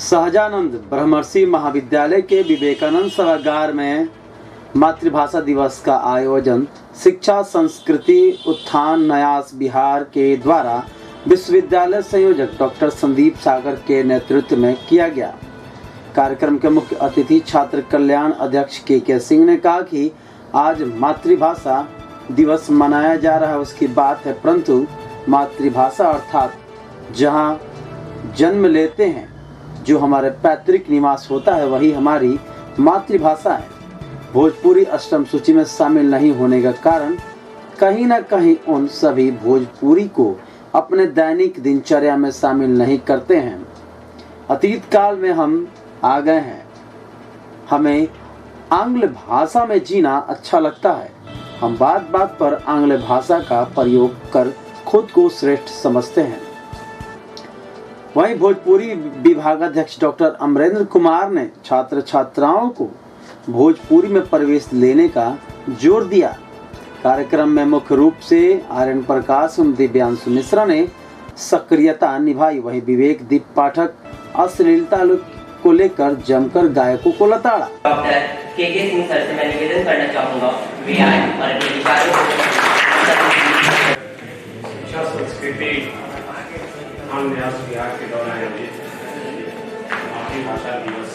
सहजानंद ब्रह्मर्षि महाविद्यालय के विवेकानंद सभागार में मातृभाषा दिवस का आयोजन शिक्षा संस्कृति उत्थान न्यास बिहार के द्वारा विश्वविद्यालय संयोजक डॉक्टर संदीप सागर के नेतृत्व में किया गया। कार्यक्रम के मुख्य अतिथि छात्र कल्याण अध्यक्ष के सिंह ने कहा कि आज मातृभाषा दिवस मनाया जा रहा है उसकी बात है, परंतु मातृभाषा अर्थात जहां जन्म लेते हैं, जो हमारे पैतृक निवास होता है, वही हमारी मातृभाषा है। भोजपुरी अष्टम सूची में शामिल नहीं होने का कारण कहीं न कहीं उन सभी भोजपुरी को अपने दैनिक दिनचर्या में शामिल नहीं करते हैं। अतीत काल में हम आ गए हैं, हमें आंग्ल भाषा में जीना अच्छा लगता है। हम बात बात पर आंग्ल भाषा का प्रयोग कर खुद को श्रेष्ठ समझते हैं। वहीं भोजपुरी विभागाध्यक्ष डॉक्टर अमरेंद्र कुमार ने छात्र छात्राओं को भोजपुरी में प्रवेश लेने का जोर दिया। कार्यक्रम में मुख्य रूप से आर्यन प्रकाश एवं दिव्यांशु मिश्रा ने सक्रियता निभाई। वहीं विवेक दीप पाठक अश्लीलता को लेकर जमकर गायकों को लताड़ा। डॉक्टर के सिंह सर से मैं निवेदन करना चाहूँगा, वे आज और अपने विचारों शिक्षा संस्कृति न्यास बिहार के दौरान आयोजित मातृभाषा दिवस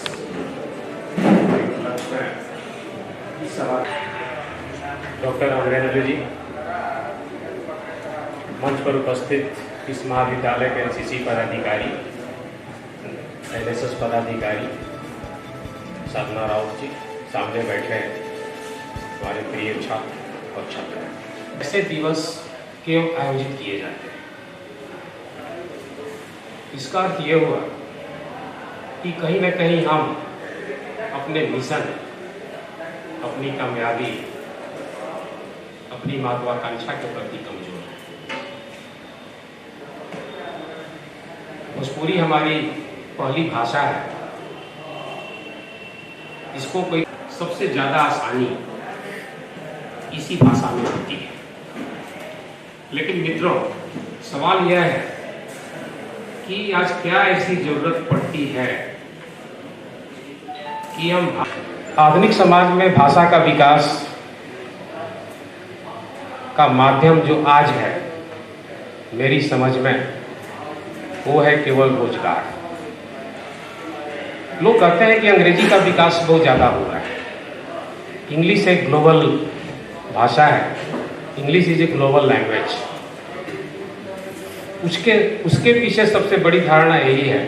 इस सभा डॉक्टर अमरेंद्र जी, मंच पर उपस्थित इस महाविद्यालय के एनसीसी पदाधिकारी, एनएसएस पदाधिकारी, साधना राउत जी, सामने बैठे हमारे प्रिय छात्र और छात्राएं। ऐसे दिवस क्यों आयोजित किए जाते हैं? इसका अर्थ ये हुआ कि कहीं न कहीं हम अपने मिशन, अपनी कामयाबी, अपनी महत्वाकांक्षा के प्रति कमजोर हैं। भोजपुरी हमारी पहली भाषा है, इसको कोई सबसे ज्यादा आसानी इसी भाषा में होती है। लेकिन मित्रों, सवाल यह है कि आज क्या ऐसी जरूरत पड़ती है कि हम आधुनिक समाज में भाषा का विकास का माध्यम जो आज है, मेरी समझ में वो है केवल रोजगार। लोग कहते हैं कि अंग्रेजी का विकास बहुत ज़्यादा हो रहा है। इंग्लिश एक ग्लोबल भाषा है, English is a global language. उसके पीछे सबसे बड़ी धारणा यही है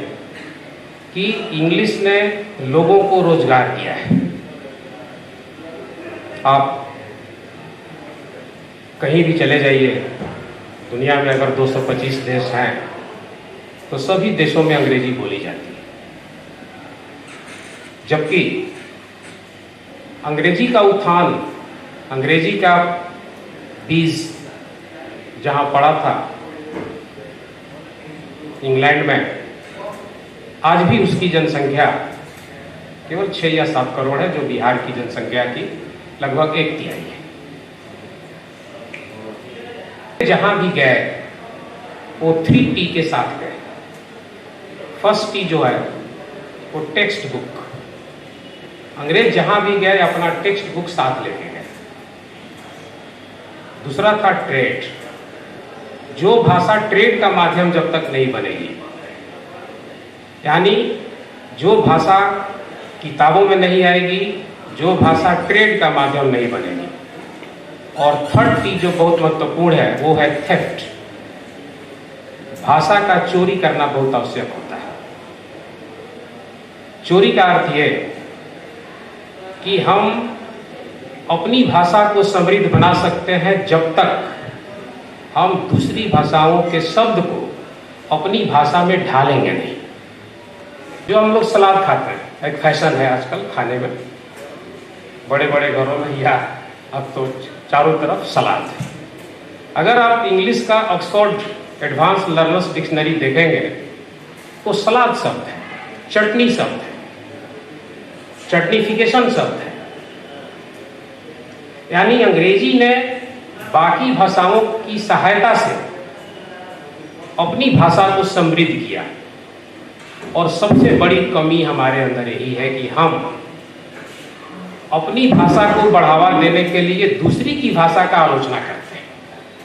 कि इंग्लिश ने लोगों को रोजगार दिया है। आप कहीं भी चले जाइए, दुनिया में अगर 225 देश हैं तो सभी देशों में अंग्रेजी बोली जाती है। जबकि अंग्रेजी का उत्थान, अंग्रेजी का बीज जहां पड़ा था इंग्लैंड में, आज भी उसकी जनसंख्या केवल 6 या 7 करोड़ है, जो बिहार की जनसंख्या की लगभग 1/3 है। जहां भी गए वो 3T के साथ गए। फर्स्ट T जो है वो टेक्स्ट बुक। अंग्रेज जहां भी गए अपना टेक्स्ट बुक साथ लेके गए। दूसरा था ट्रेड। जो भाषा ट्रेड का माध्यम जब तक नहीं बनेगी, यानी जो भाषा किताबों में नहीं आएगी, जो भाषा ट्रेड का माध्यम नहीं बनेगी। और थर्ड T जो बहुत महत्वपूर्ण है वो है थेफ्ट। भाषा का चोरी करना बहुत आवश्यक होता है। चोरी का अर्थ ये कि हम अपनी भाषा को समृद्ध बना सकते हैं जब तक हम दूसरी भाषाओं के शब्द को अपनी भाषा में ढालेंगे नहीं। जो हम लोग सलाद खाते हैं, एक फैशन है आजकल खाने में, बड़े बड़े घरों में या अब तो चारों तरफ सलाद है। अगर आप इंग्लिश का ऑक्सफोर्ड एडवांस लर्नर्स डिक्शनरी देखेंगे तो सलाद शब्द है, चटनी शब्द है, चटनीफिकेशन शब्द है। यानी अंग्रेजी ने बाकी भाषाओं की सहायता से अपनी भाषा को समृद्ध किया। और सबसे बड़ी कमी हमारे अंदर यही है कि हम अपनी भाषा को बढ़ावा देने के लिए दूसरी की भाषा का आलोचना करते हैं।